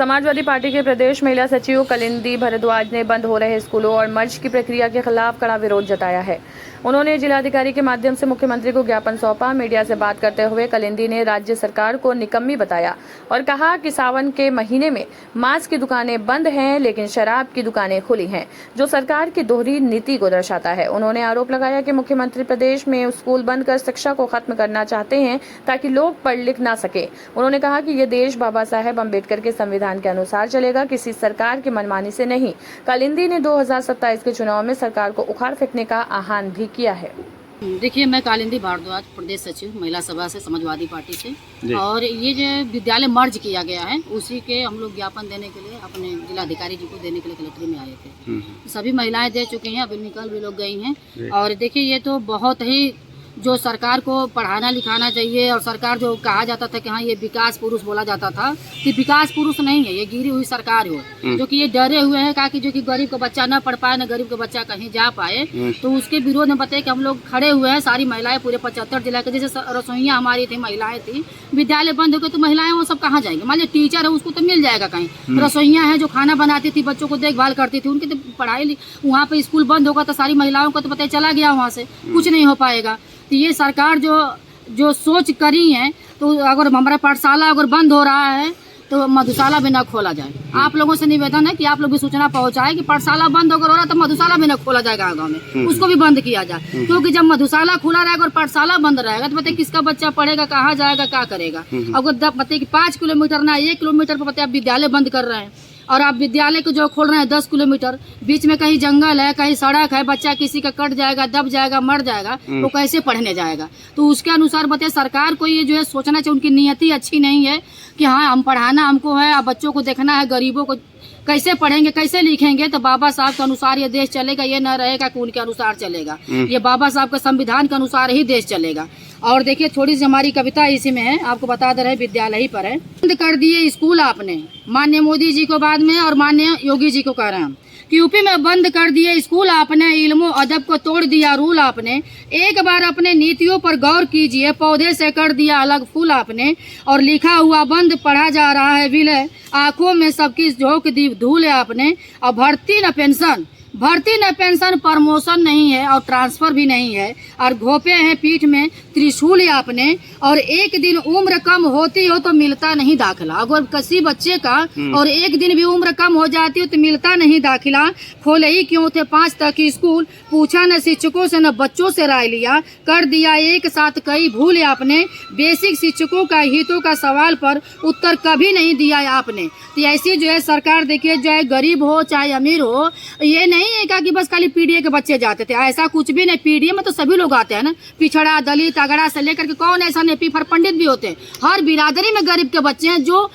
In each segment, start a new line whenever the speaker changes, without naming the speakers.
Samajwadi party के प्रदेश महिला सचिव कलिंदी भारद्वाज ने बंद हो रहे स्कूलों और मर्ज की प्रक्रिया के खिलाफ कड़ा विरोध जताया है। उन्होंने जिलाधिकारी के माध्यम से मुख्यमंत्री को ज्ञापन सौंपा। मीडिया से बात करते हुए कलिंदी ने राज्य सरकार को निकम्मी बताया और कहा कि सावन के महीने में मांस की दुकानें बंद हैं लेकिन शराब की दुकानें खुली हैं, जो सरकार की दोहरी नीति को दर्शाता है। उन्होंने आरोप लगाया कि मुख्यमंत्री प्रदेश में स्कूल बंद कर शिक्षा को खत्म करना चाहते हैं ताकि लोग पढ़ लिख ना सके। उन्होंने कहा कि यह देश बाबा साहेब अम्बेडकर के संविधान के अनुसार चलेगा, किसी सरकार की मनमानी से नहीं। कलिंदी ने 2027 के चुनाव में सरकार को उखाड़ फेंकने का आह्वान भी किया है।
देखिए, मैं कलिंदी भारद्वाज, प्रदेश सचिव महिला सभा से, समाजवादी पार्टी से, और ये जो विद्यालय मर्ज किया गया है उसी के हम लोग ज्ञापन देने के लिए अपने जिलाधिकारी जी को देने के लिए कलेक्ट्री में आए थे। सभी महिलाएं दे चुकी हैं, अभी निकल भी लोग गई हैं। और देखिए, ये तो बहुत ही जो सरकार को पढ़ाना लिखाना चाहिए, और सरकार जो कहा जाता था कि हाँ ये विकास पुरुष बोला जाता था, कि विकास पुरुष नहीं है, ये गिरी हुई सरकार हो, जो कि ये डरे हुए हैं कि जो कि गरीब का बच्चा न पढ़ पाए, न गरीब का बच्चा कहीं जा पाए। तो उसके विरोध में बताए कि हम लोग खड़े हुए हैं, सारी महिलाएं पूरे 75 जिला के, जैसे रसोइयाँ हमारी थी, महिलाएं थी, विद्यालय बंद हो गए तो महिलाएं वो सब कहाँ जाएंगे। मान लीजिए टीचर है, उसको तो मिल जाएगा कहीं। रसोइयाँ हैं जो खाना बनाती थी, बच्चों को देखभाल करती थी, उनकी तो पढ़ाई, वहाँ पे स्कूल बंद होगा तो सारी महिलाओं का तो पता चला गया, वहाँ से कुछ नहीं हो पाएगा। तो ये सरकार जो सोच करी है, तो अगर हमारा पाठशाला अगर बंद हो रहा है तो मधुशाला भी न खोला जाए। आप लोगों से निवेदन है कि आप लोग भी सूचना पहुंचाए कि पाठशाला बंद अगर हो रहा है तो मधुशाला भी न खोला जाएगा गाँव में, उसको भी बंद किया जाए। क्योंकि जब मधुशाला खुला रहेगा और पाठशाला बंद रहेगा तो बताइए किसका बच्चा पढ़ेगा, कहाँ जाएगा, क्या करेगा। अगर बताइए कि 5 किलोमीटर ना 1 किलोमीटर पर बताइए आप विद्यालय बंद कर रहे हैं, और आप विद्यालय को जो खोल रहे हैं 10 किलोमीटर, बीच में कहीं जंगल है, कहीं सड़क है, बच्चा किसी का कट जाएगा, दब जाएगा, मर जाएगा, तो कैसे पढ़ने जाएगा। तो उसके अनुसार बताइए सरकार को ये जो है सोचना चाहिए, उनकी नियति अच्छी नहीं है कि हाँ हम पढ़ाना हमको है, अब बच्चों को देखना है, गरीबों को कैसे पढ़ेंगे, कैसे लिखेंगे। तो बाबा साहब के अनुसार ये देश चलेगा, ये न रहेगा कि उनके अनुसार चलेगा। ये बाबा साहब के संविधान के अनुसार ही देश चलेगा। और देखिए, थोड़ी सी हमारी कविता इसी में है, आपको बता दे रहे, विद्यालय ही पर है। बंद कर दिए स्कूल आपने, माननीय मोदी जी को बाद में और माननीय योगी जी को कह रहे हैं कि यूपी में बंद कर दिए स्कूल आपने, इल्मो अदब को तोड़ दिया रूल आपने। एक बार अपने नीतियों पर गौर कीजिए, पौधे से कर दिया अलग फूल आपने, और लिखा हुआ बंद पढ़ा जा रहा है विलय, आंखों में सबकी झोंक दी धूल है आपने। और भर्ती न पेंशन, प्रमोशन नहीं है और ट्रांसफर भी नहीं है, और घोपे हैं पीठ में त्रिशूल आपने। और एक दिन उम्र कम होती हो तो मिलता नहीं दाखिला, अगर किसी बच्चे का और एक दिन भी उम्र कम हो जाती हो तो मिलता नहीं दाखिला। खोले ही क्यों थे 5 तक की स्कूल, पूछा न शिक्षकों से न बच्चों से राय लिया, कर दिया एक साथ कई भूल आपने। बेसिक शिक्षकों का हितों का सवाल पर उत्तर कभी नहीं दिया आपने। तो ऐसी जो है सरकार, देखिए, चाहे गरीब हो चाहे अमीर हो, ये नहीं है कि बस खाली पीडीए के बच्चे जाते थे, ऐसा कुछ भी नहीं। पीडीए में तो सभी लोग आते हैं ना, पिछड़ा, दलित, अगड़ा से लेकर के कौन ऐसा नहीं, पीफर पंडित भी होते हैं। हर बिरादरी में गरीब के बच्चे हैं जो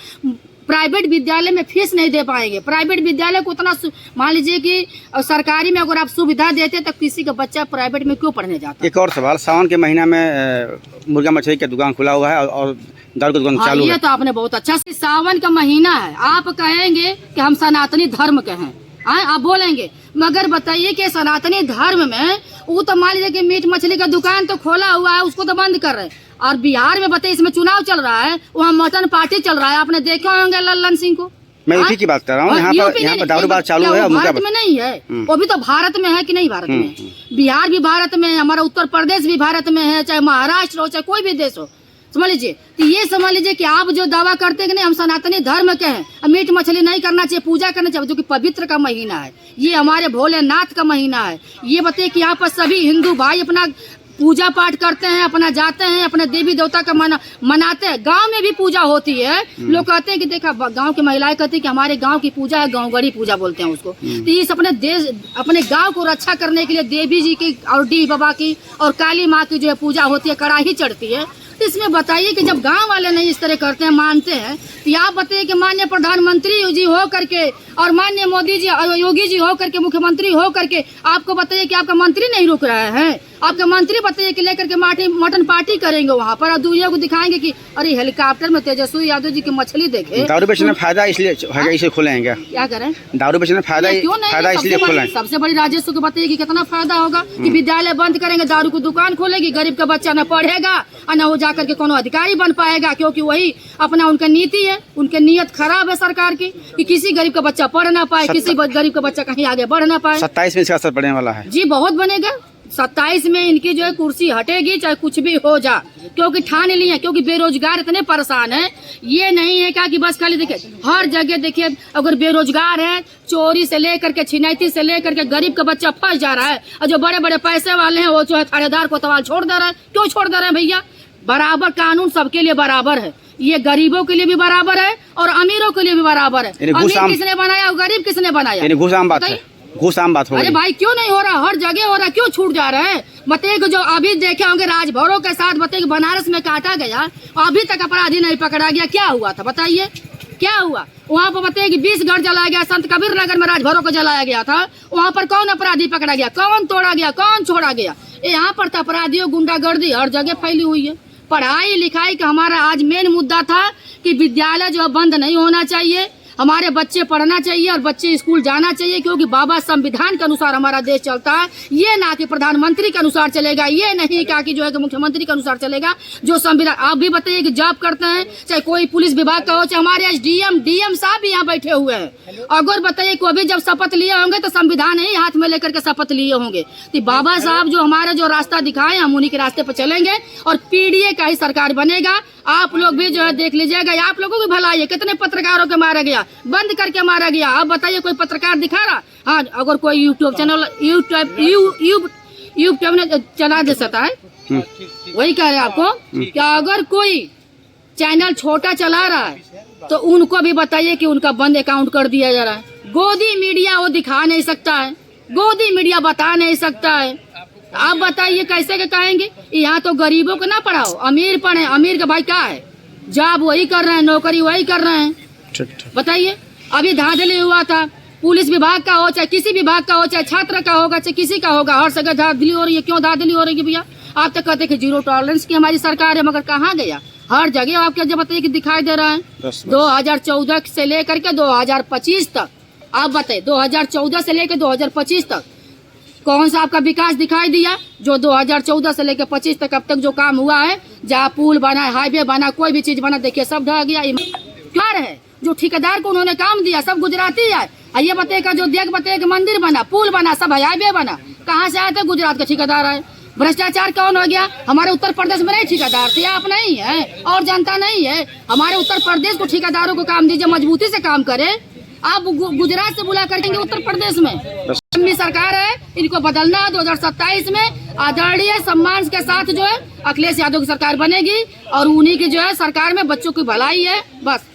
प्राइवेट विद्यालय में फीस नहीं दे पाएंगे। प्राइवेट विद्यालय को उतना, मान लीजिए कि सरकारी में अगर आप सुविधा देते तो किसी का बच्चा प्राइवेट में क्यों पढ़ने जाता।
एक और सवाल, सावन के महीना में मुर्गा मछली की दुकान खुला हुआ है और दारू की दुकान चालू है।
ये तो आपने बहुत अच्छा, सावन का महीना है, आप कहेंगे कि हम सनातनी धर्म के हैं, आप बोलेंगे, मगर बताइए कि सनातनी धर्म में वो तो मान लीजिए कि मीट मछली का दुकान तो खोला हुआ है, उसको तो बंद कर रहे हैं। और बिहार में बताइए, इसमें चुनाव चल रहा है, वहाँ मटन पार्टी चल रहा है, आपने देखे होंगे लल्लन सिंह को।
मैं यूपी की बात कर रहा हूँ, यहाँ पर दारूबाज चालू है।
भारत में नहीं है, वो भी तो भारत में है कि नहीं, भारत में। बिहार भी भारत में है, हमारा उत्तर प्रदेश भी भारत में है, चाहे महाराष्ट्र हो, चाहे कोई भी देश हो, समझ लीजिए। तो ये समझ लीजिए कि आप जो दावा करते हैं कि नहीं हम सनातनी धर्म के हैं, मीट मछली नहीं करना चाहिए, पूजा करना चाहिए, जो कि पवित्र का महीना है, ये हमारे भोलेनाथ का महीना है। ये बताइए कि यहाँ पर सभी हिंदू भाई अपना पूजा पाठ करते हैं, अपना जाते हैं, अपने देवी देवता का मनाते हैं। गांव में भी पूजा होती है। लोग कहते हैं कि देखा, गांव की महिलाएं कहती हैं कि हमारे गांव की पूजा है, गांवगढ़ी पूजा बोलते हैं उसको। तो इस अपने देश, अपने गांव को रक्षा करने के लिए देवी जी की और डी बाबा की और काली माँ की जो है पूजा होती है, कड़ाही चढ़ती है। तो इसमें बताइए कि जब गांव वाले नहीं इस तरह करते हैं, मानते हैं, तो आप बताइए कि माननीय प्रधानमंत्री जी हो करके और माननीय मोदी जी, योगी जी हो करके, मुख्यमंत्री हो करके, आपको बताइए कि आपका मंत्री नहीं रुक रहे हैं। आपके मंत्री बताइए कि लेकर के मटन पार्टी करेंगे वहाँ पर और दुनिया को दिखाएंगे कि अरे हेलीकॉप्टर में तेजस्वी यादव जी की मछली देखे।
दारू बेचने में फायदा इसलिए खोले हैं क्या
करें?
दारू बेचने में फायदा इसलिए खोले हैं।
सबसे बड़ी राजस्व को बताइए कि कितना फायदा होगा कि विद्यालय बंद करेंगे, दारू की दुकान खोलेगी, गरीब का बच्चा न पढ़ेगा और न वो जाकर के कोनो अधिकारी बन पाएगा, क्योंकि वही अपना उनका नीति है, उनकी नीयत खराब है सरकार की कि किसी गरीब का बच्चा पढ़ ना पाए, किसी गरीब का बच्चा कहीं आगे बढ़ ना पाए।
27 में इसका असर पड़ने वाला है।
जी बहुत बनेगा। 27 में इनकी जो है कुर्सी हटेगी चाहे कुछ भी हो जा, क्योंकि ठान ली है, क्योंकि बेरोजगार इतने परेशान है। ये नहीं है क्या कि बस खाली देखिए हर जगह देखिए अगर बेरोजगार है, चोरी से लेकर के छिनैती से लेकर के गरीब का बच्चा फंस जा रहा है, और जो बड़े बड़े पैसे वाले हैं वो जो है थानेदार को तवाल छोड़ दे रहे हैं। क्यों छोड़ दे रहे हैं भैया? बराबर कानून सबके लिए बराबर है, ये गरीबों के लिए भी बराबर है और अमीरों के लिए भी बराबर है। अमीर किसने बनाया और गरीब किसने बनाया?
घूस आम बात है, घूस आम बात हो।
अरे भाई क्यों नहीं हो रहा? हर जगह हो रहा, क्यों छूट जा रहा है? बताइए जो अभी देखे होंगे राजभरों के साथ, बताइए बनारस में काटा गया, अभी तक अपराधी नहीं पकड़ा गया, क्या हुआ था बताइए? क्या हुआ वहाँ पर? बताइए कि 20 घर जलाया गया, संत कबीर नगर में राजभरों को जलाया गया था, वहाँ पर कौन अपराधी पकड़ा गया? कौन तोड़ा गया? कौन छोड़ा गया? यहाँ पर तो अपराधियों गुंडागर्दी हर जगह फैली हुई है। पढ़ाई लिखाई का हमारा आज मेन मुद्दा था कि विद्यालय जो है बंद नहीं होना चाहिए, हमारे बच्चे पढ़ना चाहिए और बच्चे स्कूल जाना चाहिए, क्योंकि बाबा संविधान के अनुसार हमारा देश चलता है। ये ना कि प्रधानमंत्री के अनुसार चलेगा, ये नहीं कहा कि जो है कि मुख्यमंत्री के अनुसार चलेगा। जो संविधान आप भी बताइए कि जॉब करते हैं, चाहे कोई पुलिस विभाग का हो, चाहे हमारे डीएम साहब भी यहाँ बैठे हुए हैं, अगर बताइए कोई भी जब शपथ लिए होंगे तो संविधान ही हाथ में लेकर के शपथ लिए होंगे। तो बाबा साहब जो हमारा जो रास्ता दिखाए हम उन्हीं के रास्ते पर चलेंगे और पीडीए का ही सरकार बनेगा। आप लोग भी जो है देख लीजिएगा, आप लोगों की भलाई है। कितने पत्रकारों के मारा गया, बंद करके मारा गया। अब बताइए कोई पत्रकार दिखा रहा? हाँ, अगर कोई यूट्यूब चला दे सकता है, वही कह रहे आपको कि अगर कोई चैनल छोटा चला रहा है तो उनको भी बताइए कि उनका बंद अकाउंट कर दिया जा रहा है। गोदी मीडिया वो दिखा नहीं सकता है, गोदी मीडिया बता नहीं सकता है। आप बताइए कैसे के कहेंगे? यहाँ तो गरीबों को ना पढ़ाओ, अमीर पढ़े। अमीर का भाई क्या है? जॉब वही कर रहे हैं, नौकरी वही कर रहे हैं। बताइए अभी धांधली हुआ था, पुलिस विभाग का हो चाहे किसी विभाग का हो, चाहे छात्र का होगा चाहे किसी का होगा, हर जगह धांधली हो रही है। क्यों धांधली हो रही है भैया? आप तो कहते कि जीरो टॉलरेंस की हमारी सरकार है, मगर कहाँ गया? हर जगह आपके जब बताइए कि दिखाई दे रहा है। 2014 से लेकर के 2025 तक, आप बताइए 2014 से लेकर 2025 तक कौन सा आपका विकास दिखाई दिया? जो 2014 से लेकर 25 तक अब तक जो काम हुआ है, जहाँ पुल बना, हाईवे बना, कोई भी चीज बना, देखिए सब ढह गया। क्या है जो ठेकेदार को उन्होंने काम दिया सब गुजराती है। ये बताएगा जो देख बताएगा मंदिर बना, पुल बना, सब हाईवे बना, कहाँ से आए थे? गुजरात के ठेकेदार आए। भ्रष्टाचार कौन हो गया? हमारे उत्तर प्रदेश में नहीं ठेकेदार थे, आप नहीं है और जनता नहीं है। हमारे उत्तर प्रदेश को ठेकेदारों को काम दीजिए, मजबूती से काम करे। आप गुजरात से बुला करेंगे उत्तर प्रदेश में सरकार है, इनको बदलना है। 2027 में आदरणीय सम्मान के साथ जो है अखिलेश यादव की सरकार बनेगी और उन्हीं की जो है सरकार में बच्चों की भलाई है। बस